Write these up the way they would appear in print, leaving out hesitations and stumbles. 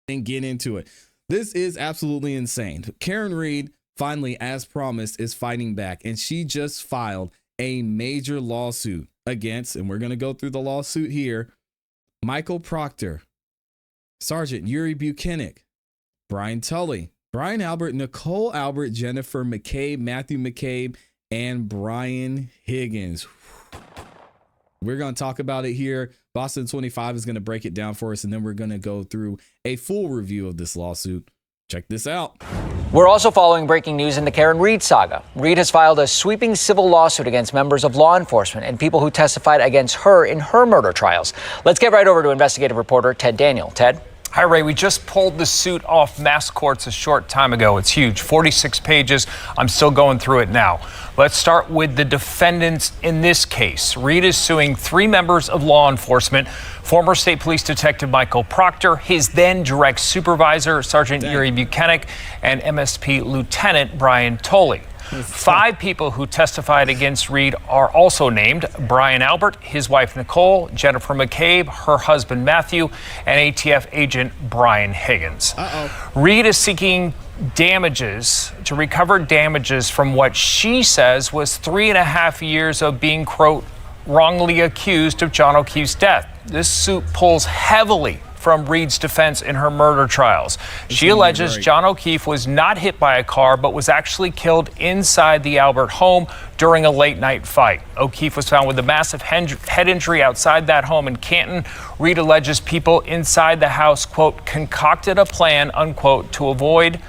and get into it. This is absolutely insane. Karen Reed, finally, as promised, is fighting back, and she just filed a major lawsuit against, and we're going to go through the lawsuit here, Michael Proctor, Sergeant Yuri Buchanan, Brian Tully, Brian Albert, Nicole Albert, Jennifer McCabe, Matthew McCabe, and Brian Higgins. We're going to talk about it here. Boston 25 is going to break it down for us, and then we're going to go through a full review of this lawsuit. Check this out. We're also following breaking news in the Karen Reed saga. Reed has filed a sweeping civil lawsuit against members of law enforcement and people who testified against her in her murder trials. Let's get right over to investigative reporter Ted Daniel. Ted? Hi, Ray. We just pulled the suit off mass courts a short time ago. It's huge, 46 pages. I'm still going through it now. Let's start with the defendants in this case. Reed is suing 3 members of law enforcement, former state police detective Michael Proctor, his then direct supervisor, Sergeant Yuri Buchanan, and MSP Lieutenant Brian Tully. 5 people who testified against Reed are also named: Brian Albert, his wife Nicole, Jennifer McCabe, her husband Matthew, and ATF agent Brian Higgins. Reed is seeking damages to recover damages from what she says was 3.5 years of being, quote, wrongly accused of John O'Keefe's death. This suit pulls heavily from Reed's defense in her murder trials. She alleges John O'Keefe was not hit by a car, but was actually killed inside the Albert home during a late-night fight. O'Keefe was found with a massive head injury outside that home in Canton. Reed alleges people inside the house, quote, concocted a plan, unquote, to avoid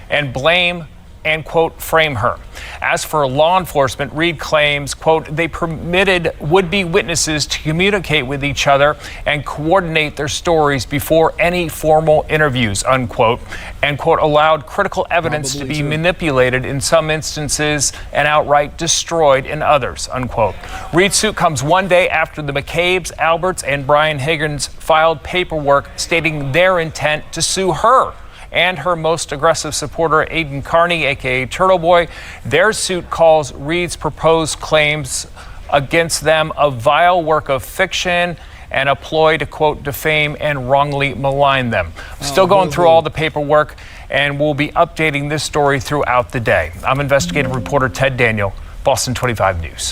and blame and, quote, frame her. As for law enforcement, Reed claims, quote, they permitted would-be witnesses to communicate with each other and coordinate their stories before any formal interviews, unquote, and, quote, allowed critical evidence to be manipulated in some instances and outright destroyed in others, unquote. Reed's suit comes one day after the McCabes, Alberts, and Brian Higgins filed paperwork stating their intent to sue her and her most aggressive supporter, Aiden Carney, a.k.a. Turtle Boy. Their suit calls Reed's proposed claims against them a vile work of fiction and a ploy to, quote, defame and wrongly malign them. Still going through all the paperwork, and we'll be updating this story throughout the day. I'm investigative reporter Ted Daniel, Boston 25 News.